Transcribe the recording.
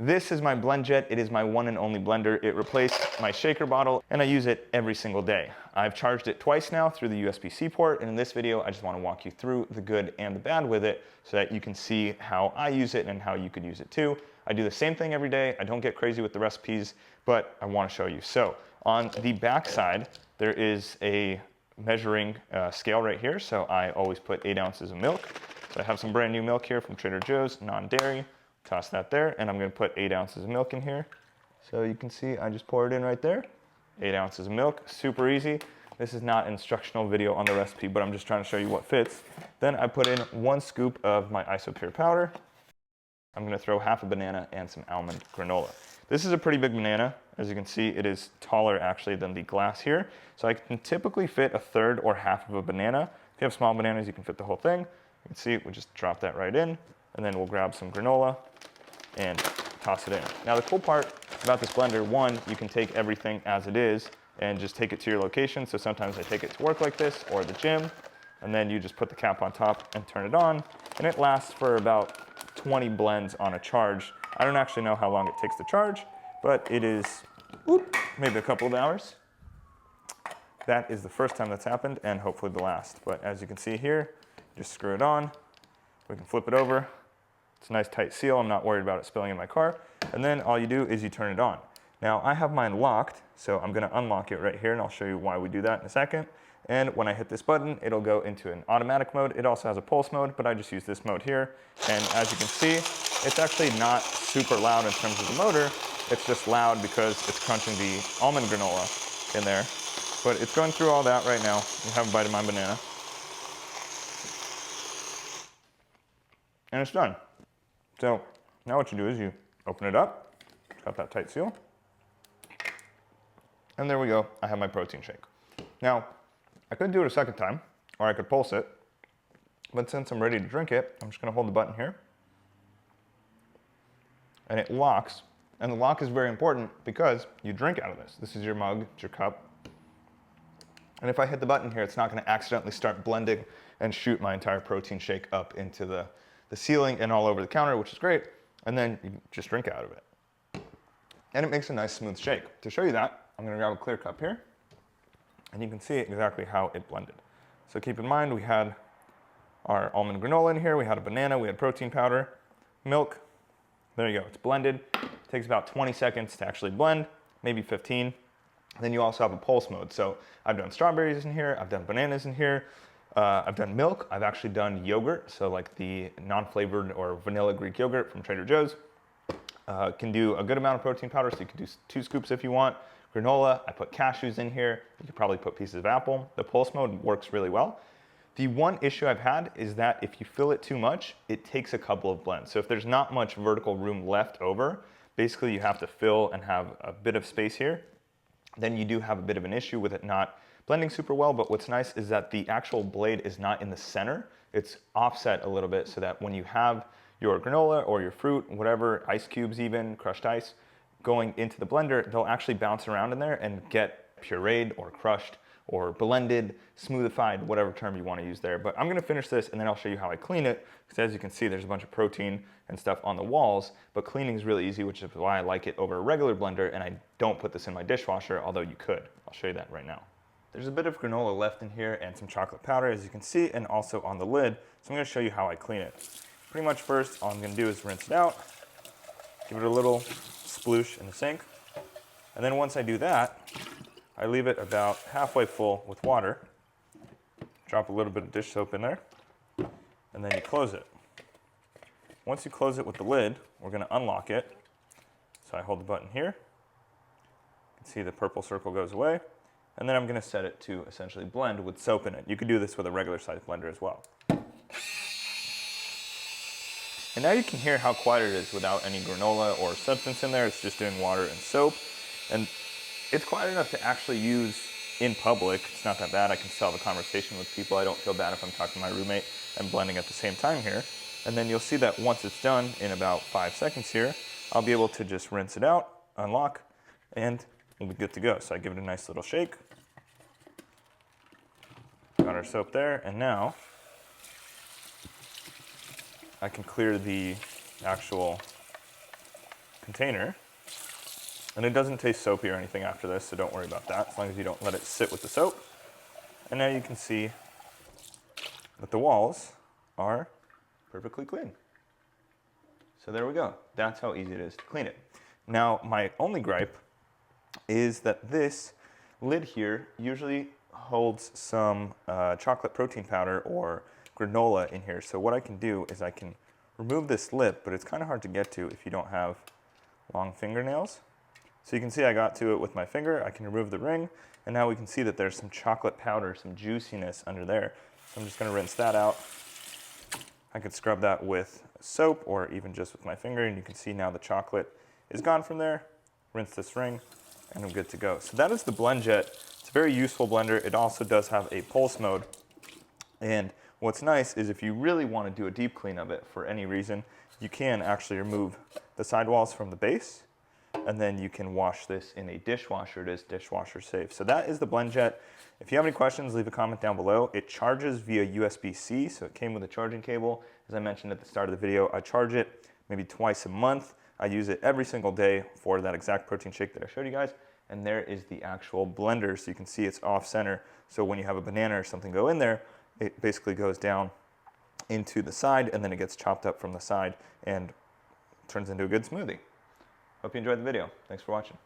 This is my Blendjet. It is my one and only blender. It replaced my shaker bottle and I use it every single day. I've charged it twice now through the USB-C port, and in this video I just want to walk you through the good and the bad with it so that you can see how I use it and how you could use it too. I do the same thing every day. I don't get crazy with the recipes, but I want to show you. So on the back side, there is a measuring scale right here. So I always put 8 ounces of milk. So I have some brand new milk here from Trader Joe's, non-dairy. Toss that there, and I'm going to put 8 ounces of milk in here. So you can see I just pour it in right there. 8 ounces of milk, super easy. This is not an instructional video on the recipe, but I'm just trying to show you what fits. Then I put in 1 scoop of my isopure powder. I'm going to throw half a banana and some almond granola. This is a pretty big banana. As you can see, it is taller actually than the glass here. So I can typically fit 1/3 or half of a banana. If you have small bananas, you can fit the whole thing. You can see we'll just drop that right in, and then we'll grab some granola and toss it in. Now the cool part about this blender, one, you can take everything as it is and just take it to your location. So sometimes I take it to work like this or the gym, and then you just put the cap on top and turn it on, and it lasts for about 20 blends on a charge. I don't actually know how long it takes to charge, but it is maybe a couple of hours. That is the first time that's happened, and hopefully the last. But as you can see here, just screw it on. We can flip it over. It's a nice tight seal. I'm not worried about it spilling in my car. And then all you do is you turn it on. Now I have mine locked, so I'm going to unlock it right here, and I'll show you why we do that in a second. And when I hit this button, it'll go into an automatic mode. It also has a pulse mode, but I just use this mode here. And as you can see, it's actually not super loud in terms of the motor. It's just loud because it's crunching the almond granola in there. But it's going through all that right now. You have a bite of my banana. And it's done. So now what you do is you open it up. It's got that tight seal. And there we go. I have my protein shake. Now, I could do it a second time, or I could pulse it. But since I'm ready to drink it, I'm just going to hold the button here. And it locks. And the lock is very important because you drink out of this. This is your mug, it's your cup. And if I hit the button here, it's not going to accidentally start blending and shoot my entire protein shake up into the ceiling and all over the counter, which is great. And then you just drink out of it. And it makes a nice smooth shake. To show you that, I'm going to grab a clear cup here. And you can see exactly how it blended. So keep in mind, we had our almond granola in here. We had a banana. We had protein powder, milk. There you go. It's blended. It takes about 20 seconds to actually blend, maybe 15. Then you also have a pulse mode. So I've done strawberries in here. I've done bananas in here. I've done milk. I've actually done yogurt. So like the non-flavored or vanilla Greek yogurt from Trader Joe's. Can do a good amount of protein powder. So you can do 2 scoops if you want. Granola, I put cashews in here. You could probably put pieces of apple. The pulse mode works really well. The one issue I've had is that if you fill it too much, it takes a couple of blends. So if there's not much vertical room left over, basically you have to fill and have a bit of space here. Then you do have a bit of an issue with it not blending super well, but what's nice is that the actual blade is not in the center. It's offset a little bit so that when you have your granola or your fruit, whatever, ice cubes even, crushed ice, going into the blender, they'll actually bounce around in there and get pureed or crushed or blended, smoothified, whatever term you want to use there. But I'm going to finish this and then I'll show you how I clean it, because as you can see, there's a bunch of protein and stuff on the walls, but cleaning is really easy, which is why I like it over a regular blender, and I don't put this in my dishwasher, although you could. I'll show you that right now. There's a bit of granola left in here and some chocolate powder, as you can see, and also on the lid. So I'm going to show you how I clean it. Pretty much first, all I'm going to do is rinse it out, give it a little sploosh in the sink, and then once I do that, I leave it about halfway full with water, drop a little bit of dish soap in there, and then you close it. Once you close it with the lid, we're going to unlock it. So I hold the button here. You can see the purple circle goes away. And then I'm going to set it to essentially blend with soap in it. You could do this with a regular sized blender as well. And now you can hear how quiet it is without any granola or substance in there. It's just doing water and soap. And it's quiet enough to actually use in public. It's not that bad. I can still have a conversation with people. I don't feel bad if I'm talking to my roommate and blending at the same time here. And then you'll see that once it's done in about 5 seconds here, I'll be able to just rinse it out, unlock, and we'll be good to go. So I give it a nice little shake. Got our soap there, and now I can clear the actual container. And it doesn't taste soapy or anything after this, so don't worry about that, as long as you don't let it sit with the soap. And now you can see that the walls are perfectly clean. So there we go. That's how easy it is to clean it. Now, my only gripe is that this lid here usually holds some chocolate protein powder or granola in here. So what I can do is I can remove this lip, but it's kind of hard to get to if you don't have long fingernails. So you can see I got to it with my finger. I can remove the ring, and now we can see that there's some chocolate powder, some juiciness under there. So I'm just going to rinse that out. I could scrub that with soap or even just with my finger, and you can see now the chocolate is gone from there. Rinse this ring, and I'm good to go. So that is the Blendjet. It's a very useful blender. It also does have a pulse mode. And what's nice is if you really want to do a deep clean of it for any reason, you can actually remove the sidewalls from the base, and then you can wash this in a dishwasher. It is Dishwasher Safe. So that is the Blendjet. If you have any questions, leave a comment down below. It charges via USB-C, so it came with a charging cable. As I mentioned at the start of the video, I charge it maybe twice a month. I use it every single day for that exact protein shake that I showed you guys. And there is the actual blender, so you can see it's off center. So when you have a banana or something go in there, it basically goes down into the side, and then it gets chopped up from the side and turns into a good smoothie. Hope you enjoyed the video. Thanks for watching.